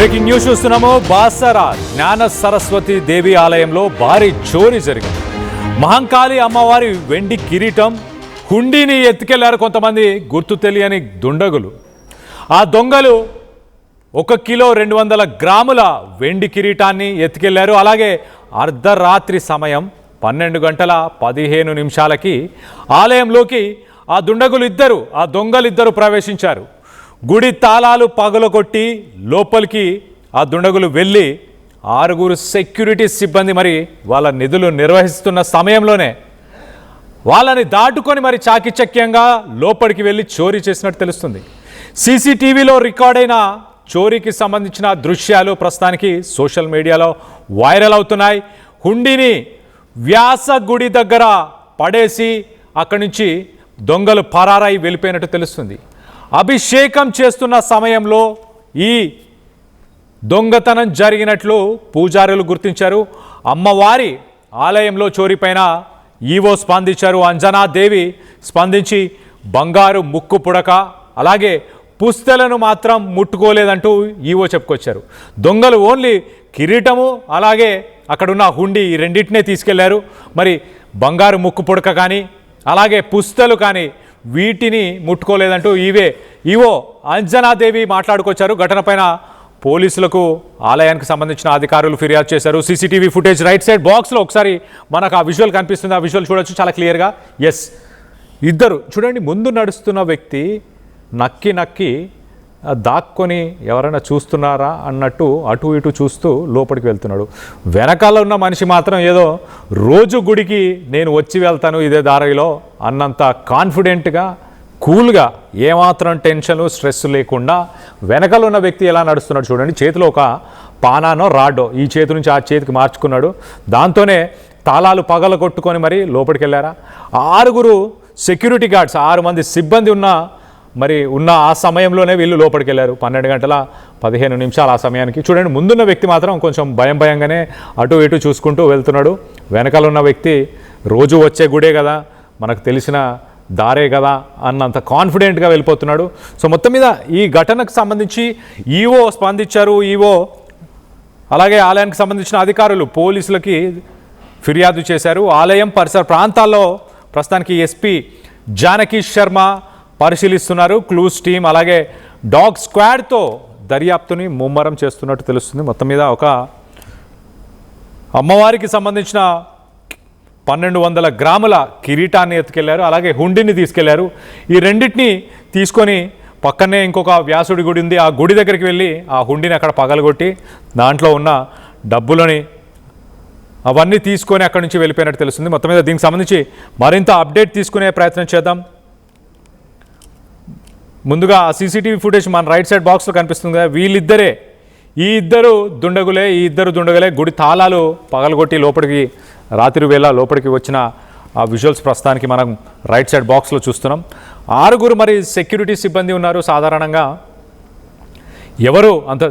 Breaking news చూస్తున్నాము. బాసర జ్ఞాన సరస్వతి దేవి ఆలయంలో భారీ చోరీ జరిగింది. మహంకాళి అమ్మవారి వెండి కిరీటం, హుండీని ఎత్తుకెళ్లారు కొంతమంది గుర్తు తెలియని దుండగులు. ఆ దొంగలు 1 కిలో 200 గ్రాముల వెండి కిరీటాన్ని ఎత్తుకెళ్లారు. అలాగే అర్ధరాత్రి సమయం 12 గంటల 15 నిమిషాలకి ఆలయంలోకి ఆ దొంగలిద్దరు ప్రవేశించారు. గుడి తాళాలు పగలగొట్టి లోపలికి ఆ దుండగులు వెళ్ళి 6 సెక్యూరిటీ సిబ్బంది మరి వాళ్ళ నిధులు నిర్వహిస్తున్న సమయంలోనే వాళ్ళని దాటుకొని మరి చాకిచక్యంగా లోపలికి వెళ్ళి చోరీ చేసినట్టు తెలుస్తుంది. సీసీటీవీలో రికార్డైన చోరీకి సంబంధించిన దృశ్యాలు ప్రస్తుతానికి సోషల్ మీడియాలో వైరల్ అవుతున్నాయి. హుండీని వ్యాస గుడి దగ్గర పడేసి అక్కడి నుంచి దొంగలు పరారై వెళ్ళిపోయినట్టు తెలుస్తుంది. అభిషేకం చేస్తున్న సమయంలో ఈ దొంగతనం జరిగినట్లు పూజారులు గుర్తించారు. అమ్మవారి ఆలయంలో చోరీపైన ఈవో స్పందించారు. అంజనాదేవి స్పందించి బంగారు ముక్కు పుడక అలాగే పుస్తెలను మాత్రం ముట్టుకోలేదంటూ ఈవో చెప్పుకొచ్చారు. దొంగలు ఓన్లీ కిరీటము అలాగే అక్కడున్న హుండీ ఈ రెండింటినే తీసుకెళ్లారు. మరి బంగారు ముక్కు పుడక కానీ అలాగే పుస్తెలు కానీ వీటిని ముట్టుకోలేదంటూ ఈవో అంజనాదేవి మాట్లాడుకొచ్చారు. ఘటనపైన పోలీసులకు ఆలయానికి సంబంధించిన అధికారులు ఫిర్యాదు చేశారు. సీసీటీవీ ఫుటేజ్ రైట్ సైడ్ బాక్స్లో ఒకసారి మనకు ఆ విజువల్ కనిపిస్తుంది. ఆ విజువల్ చూడొచ్చు చాలా క్లియర్గా. ఎస్, ఇద్దరు చూడండి, ముందు నడుస్తున్న వ్యక్తి నక్కి దాక్కొని ఎవరైనా చూస్తున్నారా అన్నట్టు అటు ఇటు చూస్తూ లోపలికి వెళ్తున్నాడు. వెనకాల ఉన్న మనిషి మాత్రం ఏదో రోజు గుడికి నేను వచ్చి వెళ్తాను ఇదే దారిలో అన్నంత కాన్ఫిడెంట్గా కూల్గా ఏమాత్రం టెన్షన్ స్ట్రెస్ లేకుండా వెనకాల ఉన్న వ్యక్తి ఎలా నడుస్తున్నాడు చూడండి. చేతిలో ఒక పానానో రాడ్డో ఈ చేతి నుంచి ఆ చేతికి మార్చుకున్నాడు. దాంతోనే తాళాలు పగలగొట్టుకొని మరి లోపలికి వెళ్ళారా. 6 సెక్యూరిటీ గార్డ్స్ 6 మంది సిబ్బంది ఉన్న ఆ సమయంలోనే వీళ్ళు లోపలికి వెళ్ళారు. 12 గంటల 15 నిమిషాలు ఆ సమయానికి. చూడండి, ముందున్న వ్యక్తి మాత్రం కొంచెం భయంగానే అటు ఇటు చూసుకుంటూ వెళ్తున్నాడు. వెనకాల ఉన్న వ్యక్తి రోజు వచ్చే గుడే కదా, మనకు తెలిసిన దారే కదా అన్నంత కాన్ఫిడెంట్గా వెళ్ళిపోతున్నాడు. సో మొత్తం మీద ఈ ఘటనకు సంబంధించి ఈవో స్పందించారు. ఈవో అలాగే ఆలయానికి సంబంధించిన అధికారులు పోలీసులకి ఫిర్యాదు చేశారు. ఆలయం పరిసర ప్రాంతాల్లో ప్రస్తుతానికి ఎస్పీ జానకి శర్మ పరిశీలిస్తున్నారు. క్లూస్ టీం అలాగే డాగ్ స్క్వాడ్తో దర్యాప్తుని ముమ్మరం చేస్తున్నట్టు తెలుస్తుంది. మొత్తం మీద ఒక అమ్మవారికి సంబంధించిన 1200 గ్రాముల కిరీటాన్ని ఎత్తుకెళ్లారు. అలాగే హుండీని తీసుకెళ్లారు. ఈ రెండింటిని తీసుకొని పక్కనే ఇంకొక వ్యాసుడి గుడి ఉంది. ఆ గుడి దగ్గరికి వెళ్ళి ఆ హుండీని అక్కడ పగలగొట్టి దాంట్లో ఉన్న డబ్బులని అవన్నీ తీసుకొని అక్కడి నుంచి వెళ్ళిపోయినట్టు తెలుస్తుంది. మొత్తం మీద దీనికి సంబంధించి మరింత అప్డేట్ తీసుకునే ప్రయత్నం చేద్దాం. ముందుగా ఆ సీసీటీవీ ఫుటేజ్ మన రైట్ సైడ్ బాక్స్లో కనిపిస్తుంది కదా, వీళ్ళిద్దరే ఈ ఇద్దరు దుండగులే గుడి తాళాలు పగలగొట్టి లోపలికి రాత్రి వేళ లోపలికి వచ్చిన ఆ విజువల్స్ ప్రస్తుతానికి మనం రైట్ సైడ్ బాక్స్లో చూస్తున్నాం. 6 మరి సెక్యూరిటీ సిబ్బంది ఉన్నారు. సాధారణంగా ఎవరు అంత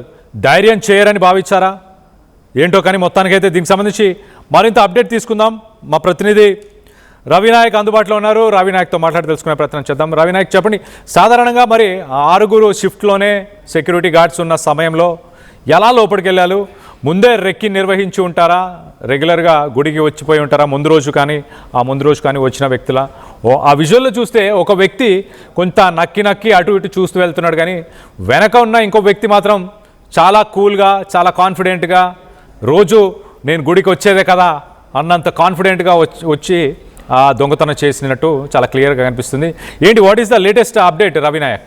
ధైర్యం చేయరని భావించారా ఏంటో, కానీ మొత్తానికైతే దీనికి సంబంధించి మరింత అప్డేట్ తీసుకుందాం. మా ప్రతినిధి రవినాయక్ అందుబాటులో ఉన్నారు. రవినాయక్తో మాట్లాడి తెలుసుకునే ప్రయత్నం చేద్దాం. రవినాయక్, చెప్పండి, సాధారణంగా మరి 6 షిఫ్ట్లోనే సెక్యూరిటీ గార్డ్స్ ఉన్న సమయంలో ఎలా లోపలికి వెళ్ళారు? ముందే రెక్కి నిర్వహించి ఉంటారా? రెగ్యులర్గా గుడికి వచ్చిపోయి ఉంటారా ముందు రోజు కానీ వచ్చిన వ్యక్తుల ఆ విజువల్లో చూస్తే ఒక వ్యక్తి కొంత నక్కి అటు ఇటు చూస్తూ వెళ్తున్నాడు, కానీ వెనక ఉన్న ఇంకో వ్యక్తి మాత్రం చాలా కూల్గా చాలా కాన్ఫిడెంట్గా రోజు నేను గుడికి వచ్చేదే కదా అన్నంత కాన్ఫిడెంట్గా వచ్చి ఆ దొంగతనం చేసినట్టు చాలా క్లియర్గా కనిపిస్తుంది. ఏంటి, what is the latest update Ravinayak?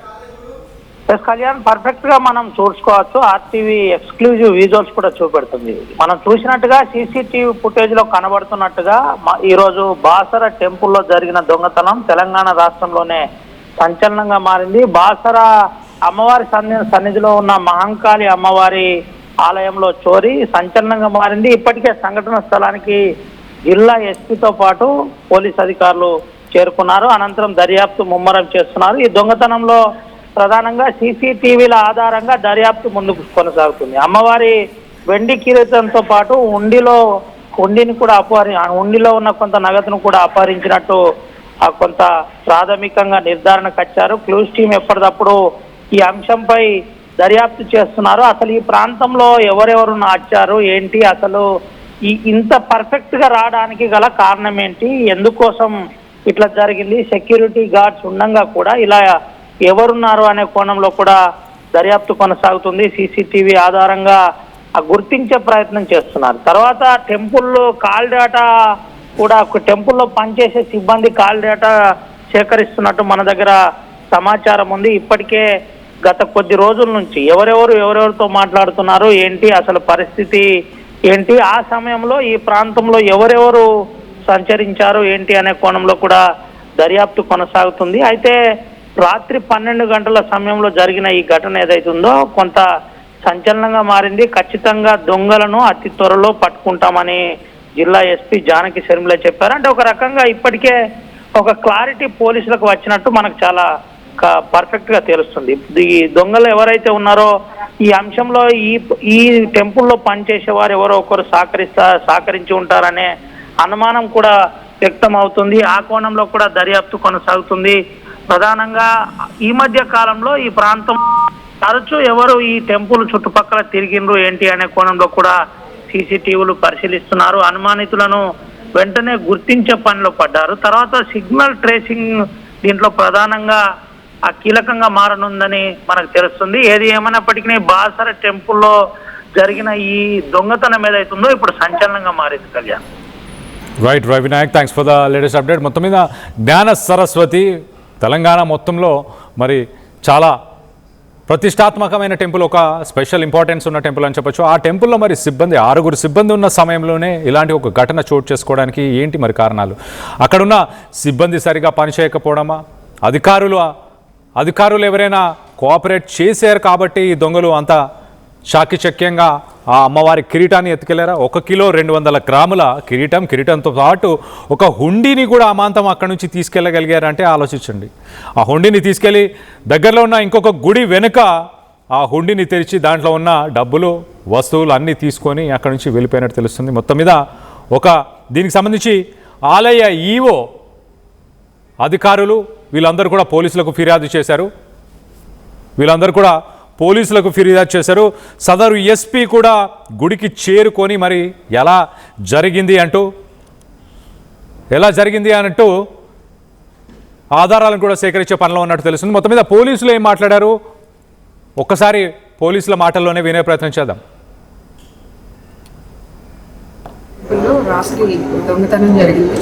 Yes Kalyan, perfect గా మనం చూసుకోవచ్చు. ఆర్టీవీ ఎక్స్క్లూజివ్ విజువల్స్ కూడా చూపెడుతుంది. మనం చూసినట్టుగా సీసీటీవీ ఫుటేజ్ లో కనబడుతున్నట్టుగా ఈ రోజు బాసర టెంపుల్లో జరిగిన దొంగతనం తెలంగాణ రాష్ట్రంలోనే సంచలనంగా మారింది. బాసర అమ్మవారి సన్నిధిలో ఉన్న మహంకాళి అమ్మవారి ఆలయంలో చోరీ సంచలనంగా మారింది. ఇప్పటికే సంఘటన స్థలానికి జిల్లా ఎస్పీతో పాటు పోలీస్ అధికారులు చేరుకున్నారు. అనంతరం దర్యాప్తు ముమ్మరం చేస్తున్నారు. ఈ దొంగతనంలో ప్రధానంగా సీసీటీవీల ఆధారంగా దర్యాప్తు ముందుకు కొనసాగుతుంది. అమ్మవారి వెండి కిరీటంతో పాటు హుండీలో ఉన్న కొంత నగదును కూడా అపహరించినట్టు కొంత ప్రాథమికంగా నిర్ధారణకు వచ్చారు. క్లూస్ టీం ఎప్పటికప్పుడు ఈ అంశంపై దర్యాప్తు చేస్తున్నారు. అసలు ఈ ప్రాంతంలో ఎవరెవరు నాచారు ఏంటి, అసలు ఇంత పర్ఫెక్ట్ గా రావడానికి గల కారణం ఏంటి, ఎందుకోసం ఇట్లా జరిగింది, సెక్యూరిటీ గార్డ్స్ ఉండగా కూడా ఇలా ఎవరున్నారు అనే కోణంలో కూడా దర్యాప్తు కొనసాగుతుంది. సీసీటీవీ ఆధారంగా గుర్తించే ప్రయత్నం చేస్తున్నారు. తర్వాత టెంపుల్ కాల్ డేటా కూడా, టెంపుల్లో పనిచేసే సిబ్బంది కాల్ డేటా సేకరిస్తున్నట్టు మన దగ్గర సమాచారం ఉంది. ఇప్పటికే గత కొద్ది రోజుల నుంచి ఎవరెవరితో మాట్లాడుతున్నారు ఏంటి, అసలు పరిస్థితి ఏంటి, ఆ సమయంలో ఈ ప్రాంతంలో ఎవరెవరు సంచరించారు ఏంటి అనే కోణంలో కూడా దర్యాప్తు కొనసాగుతుంది. అయితే రాత్రి 12 గంటల సమయంలో జరిగిన ఈ ఘటన ఏదైతుందో కొంత సంచలనంగా మారింది. ఖచ్చితంగా దొంగలను అతి త్వరలో పట్టుకుంటామని జిల్లా ఎస్పీ జానకి శర్మిల చెప్పారు. అంటే ఒక రకంగా ఇప్పటికే ఒక క్లారిటీ పోలీసులకు వచ్చినట్టు మనకు చాలా పర్ఫెక్ట్ గా తెలుస్తుంది. ఈ దొంగలు ఎవరైతే ఉన్నారో ఈ అంశంలో ఈ టెంపుల్లో పనిచేసే వారు ఎవరో ఒకరు సహకరించి ఉంటారనే అనుమానం కూడా వ్యక్తం అవుతుంది. ఆ కోణంలో కూడా దర్యాప్తు కొనసాగుతుంది. ప్రధానంగా ఈ మధ్య కాలంలో ఈ ప్రాంతం తరచూ ఎవరు ఈ టెంపుల్ చుట్టుపక్కల తిరిగిండ్రు ఏంటి అనే కోణంలో కూడా సీసీటీవీలు పరిశీలిస్తున్నారు. అనుమానితులను వెంటనే గుర్తించే పనిలో పడ్డారు. తర్వాత సిగ్నల్ ట్రేసింగ్ దీంట్లో ప్రధానంగా కీలకంగా మారనుందని మనకు తెలుస్తుంది. ఏది ఏమైనప్పటికీ బాసర టెంపుల్లో జరిగిన ఈ దొంగతనం ఏదైతుందో ఇప్పుడు సంచలనంగా మారింది. Kalyan. Right Vinayak, thanks for the latest update. మొత్తం మీద జ్ఞాన సరస్వతి తెలంగాణ మొత్తంలో మరి చాలా ప్రతిష్టాత్మకమైన టెంపుల్, ఒక స్పెషల్ ఇంపార్టెన్స్ ఉన్న టెంపుల్ అని చెప్పొచ్చు. ఆ టెంపుల్లో మరి 6 సిబ్బంది ఉన్న సమయంలోనే ఇలాంటి ఒక ఘటన చోటు చేసుకోవడానికి ఏంటి మరి కారణాలు? అక్కడున్న సిబ్బంది సరిగా పనిచేయకపోవడమా, అధికారులు ఎవరైనా కోఆపరేట్ చేశారు కాబట్టి ఈ దొంగలు అంత చాకచక్యంగా ఆ అమ్మవారి కిరీటాన్ని ఎత్తుకెళ్లారా? 1 కిలో 200 గ్రాముల కిరీటంతో పాటు ఒక హుండీని కూడా అమాంతం అక్కడి నుంచి తీసుకెళ్ళగలిగారంటే ఆలోచించండి. ఆ హుండీని తీసుకెళ్ళి దగ్గరలో ఉన్న ఇంకొక గుడి వెనుక ఆ హుండీని తెరిచి దాంట్లో ఉన్న డబ్బులు వస్తువులు అన్నీ తీసుకొని అక్కడి నుంచి వెళ్ళిపోయినట్టు తెలుస్తుంది. మొత్తం మీద దీనికి సంబంధించి ఆలయ ఈవో అధికారులు వీళ్ళందరూ కూడా పోలీసులకు ఫిర్యాదు చేశారు. సదరు ఎస్పీ కూడా గుడికి చేరుకొని మరి ఎలా జరిగింది అన్నట్టు ఆధారాలను కూడా సేకరించే పనిలో ఉన్నట్టు తెలుస్తుంది. మొత్తం మీద పోలీసులు ఏం మాట్లాడారు ఒక్కసారి పోలీసుల మాటల్లోనే వినే ప్రయత్నం చేద్దాం. రాత్రి దొంగతనం జరిగింది.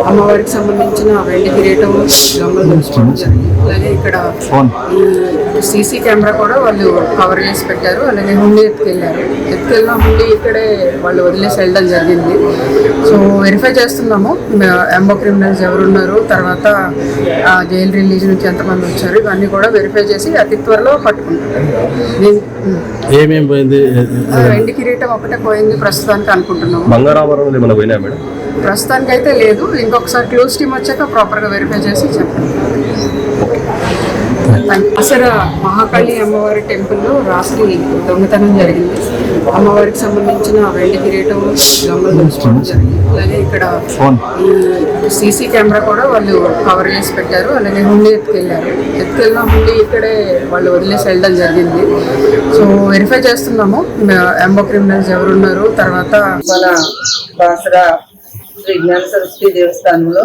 అమ్మవారికి సంబంధించిన వెండి కిరీటం దొంగలు దొంగతనం జరిగింది. అలాగే ఇక్కడ ఈ సీసీ కెమెరా కూడా వాళ్ళు కవర్ చేసి పెట్టారు. అలాగే హుండీ ఎత్తుకెళ్ళిన హుండీ ఇక్కడే వాళ్ళు వదిలేసి వెళ్ళడం జరిగింది. సో వెరిఫై చేస్తున్నాము ఎంబో క్రిమినల్స్ ఎవరున్నారు, తర్వాత జైలు రిలీజ్ నుంచి ఎంతమంది వచ్చారు, ఇవన్నీ కూడా వెరిఫై చేసి అతి త్వరలో పట్టుకుంటాం. ఏమేమి పోయింది? వెండి కిరీటం ఒకటే పోయింది ప్రస్తుతానికి అనుకుంటున్నాము. ప్రస్తుతానికి అయితే లేదు. ఇంకొకసారి క్లోజ్ టీమ్ వచ్చాక ప్రాపర్గా వెరిఫై చేసి చెప్పండి. అసలు మహాకాళి అమ్మవారి టెంపుల్లో రాత్రి దొంగతనం జరిగింది. అమ్మవారికి సంబంధించిన వెండి కిరీటం దొంగలు దొంగతనం జరిగింది. అలాగే ఇక్కడ ఈ సీసీ కెమెరా కూడా వాళ్ళు కవర్ చేసి పెట్టారు. అలాగే హుండీ ఎత్తుకెళ్ళిన హుండీ ఇక్కడే వాళ్ళు వదిలేసి వెళ్ళడం జరిగింది. సో వెరిఫై చేస్తున్నాము ఎంబో క్రిమినల్స్ ఎవరున్నారు, తర్వాత మన బాసర శ్రీ జ్ఞాన సరస్వతి దేవస్థానంలో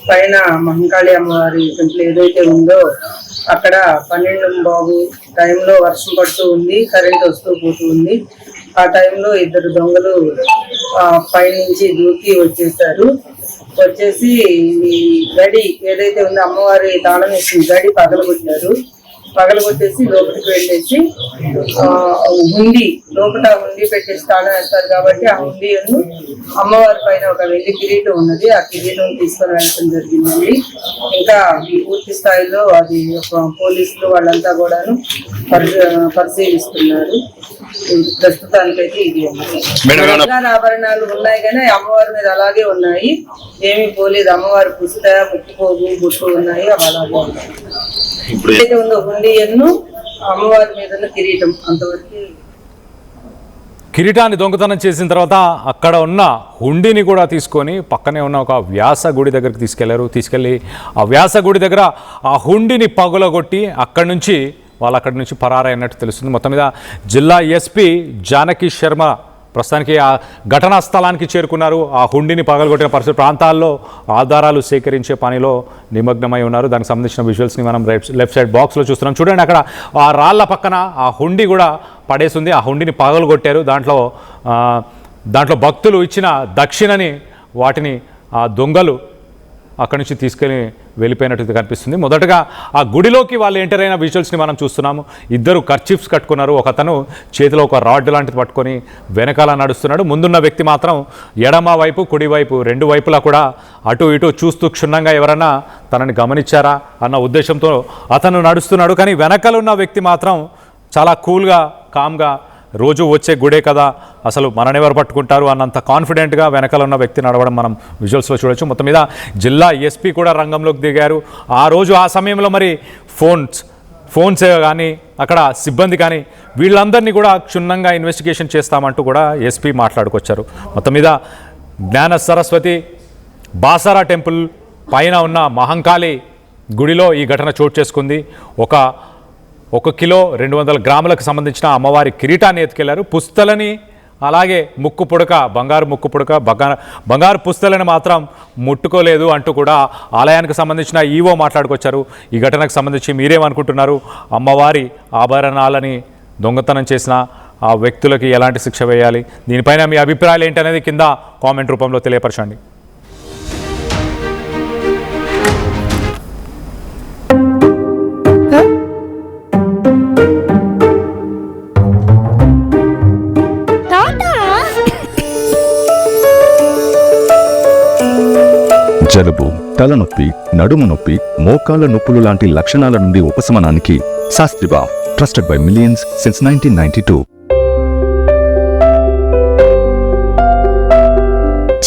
పైన మహంకాళి అమ్మవారి టెంపుల్ ఏదైతే ఉందో అక్కడ 12 టైంలో వర్షం పడుతూ ఉంది, కరెంట్ వస్తూ పోతూ ఉంది. ఆ టైంలో 2 దొంగలు పైనుంచి దూకి వచ్చేసి ఈ గడి ఏదైతే ఉందో అమ్మవారి తాళం వేసిన గడి పగలగొట్టేసి లోపలికి వెళ్ళేసి హుండీ పెట్టేసి తాళం వేస్తారు కాబట్టి ఆ హుండీను అమ్మవారి పైన ఒక వెండి కిరీటం ఉన్నది, ఆ కిరీటం తీసుకొని వెళ్ళడం జరిగిందండి. ఇంకా పూర్తి స్థాయిలో అది పోలీసులు వాళ్ళంతా కూడాను పరిశీలిస్తున్నారు. ప్రస్తుతానికైతే ఇది బంగారు ఆభరణాలు ఉన్నాయి కానీ అమ్మవారి మీద అలాగే ఉన్నాయి, ఏమీ పోలేదు. అమ్మవారి పుస్తక ముక్కుపోగు బుట్టు ఉన్నాయి, అవి అలాగే ఉన్నాయి. ఇప్పుడైతే ఉందో హుండీను అమ్మవారి మీద కిరీటం అంతవరకు. కిరీటాన్ని దొంగతనం చేసిన తర్వాత అక్కడ ఉన్న హుండీని కూడా తీసుకొని పక్కనే ఉన్న ఒక వ్యాస గుడి దగ్గరికి తీసుకెళ్లి ఆ వ్యాస గుడి దగ్గర ఆ హుండీని పగులగొట్టి అక్కడి నుంచి వాళ్ళు అక్కడి నుంచి పరారైనట్టు తెలుస్తుంది. మొత్తం మీద జిల్లా ఎస్పీ జానకి శర్మ ప్రస్తుతానికి ఆ ఘటనా స్థలానికి చేరుకున్నారు. ఆ హుండీని పగలగొట్టిన పరిస్థితి ప్రాంతాల్లో ఆధారాలు సేకరించే పనిలో నిమగ్నమై ఉన్నారు. దానికి సంబంధించిన విజువల్స్ని మనం లెఫ్ట్ సైడ్ బాక్స్లో చూస్తున్నాం. చూడండి, అక్కడ ఆ రాళ్ల పక్కన ఆ హుండీ కూడా పడేసింది. ఆ హుండీని పగలగొట్టారు. దాంట్లో భక్తులు ఇచ్చిన దక్షిణని వాటిని ఆ దొంగలు అక్కడి నుంచి తీసుకెళ్ళి వెళ్ళిపోయినట్టు కనిపిస్తుంది. మొదటగా ఆ గుడిలోకి వాళ్ళు ఎంటర్ అయిన విజువల్స్ని మనం చూస్తున్నాము. ఇద్దరు కర్చీఫ్స్ కట్టుకున్నారు. ఒకతను చేతిలో ఒక రాడ్ లాంటిది పట్టుకొని వెనకాల నడుస్తున్నాడు. ముందున్న వ్యక్తి మాత్రం ఎడమ వైపు కుడి వైపు రెండు వైపులా కూడా అటు ఇటు చూస్తూ క్షుణ్ణంగా ఎవరన్నా తనని గమనించారా అన్న ఉద్దేశంతో అతను నడుస్తున్నాడు. కానీ వెనకాల ఉన్న వ్యక్తి మాత్రం చాలా కూల్గా కామ్గా రోజు వచ్చే గుడే కదా, అసలు మననెవరు పట్టుకుంటారు అన్నంత కాన్ఫిడెంట్గా వెనకాల ఉన్న వ్యక్తి నడవడం మనం విజువల్స్లో చూడొచ్చు. మొత్తం మీద జిల్లా ఎస్పీ కూడా రంగంలోకి దిగారు. ఆ సమయంలో మరి ఫోన్స్ కానీ అక్కడ సిబ్బంది కానీ వీళ్ళందరినీ కూడా క్షుణ్ణంగా ఇన్వెస్టిగేషన్ చేస్తామంటూ కూడా ఎస్పీ మాట్లాడుకొచ్చారు. మొత్తం మీద జ్ఞాన సరస్వతి బాసరా టెంపుల్ పైన ఉన్న మహంకాళి గుడిలో ఈ ఘటన చోటు చేసుకుంది. 1 కిలో 200 గ్రాములకు సంబంధించిన అమ్మవారి కిరీటాన్ని ఎత్తుకెళ్లారు. పుస్తలని అలాగే ముక్కు పుడక, బంగారు ముక్కు పుడక, బంగారు పుస్తలని మాత్రం ముట్టుకోలేదు అంటూ కూడా ఆలయానికి సంబంధించిన ఈవో మాట్లాడుకొచ్చారు. ఈ ఘటనకు సంబంధించి మీరేమనుకుంటున్నారు? అమ్మవారి ఆభరణాలని దొంగతనం చేసిన ఆ వ్యక్తులకి ఎలాంటి శిక్ష వేయాలి? దీనిపైన మీ అభిప్రాయాలు ఏంటనేది కింద కామెంట్ రూపంలో తెలియపరచండి. జలుబు, తలనొప్పి, నడుము నొప్పి, మోకాళ్ళ నొప్పులు లాంటి లక్షణాల నుండి ఉపశమనానికి శాస్త్రిబా, ట్రస్టెడ్ బై మిలియన్స్ సిన్స్ 1992.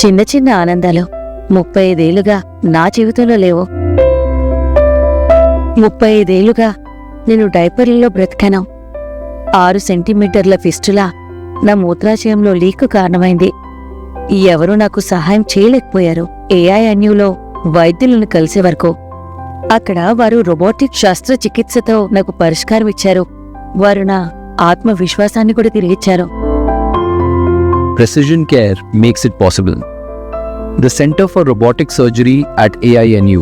చిన్న చిన్న ఆనందాలు 35 ఏళ్లుగా నా జీవితంలో లేవు. 35 ఏళ్లుగా నేను డైపర్లలో బ్రతికాను. 6 సెంటీమీటర్ల ఫిస్టులా నా మూత్రాశయంలో లీకు కారణమైంది. ఎవరూ నాకు సహాయం చేయలేకపోయారు. AINUలో వైద్యులను కలిసే వరకు అక్కడ వారు రోబోటిక్ శస్త్రచికిత్సతో నాకు పరిష్కారం ఇచ్చారు. వారు నా ఆత్మవిశ్వాసాన్ని కూడా తిరిగిచ్చారు. Precision care makes it possible. The Center for Robotic Surgery at AINU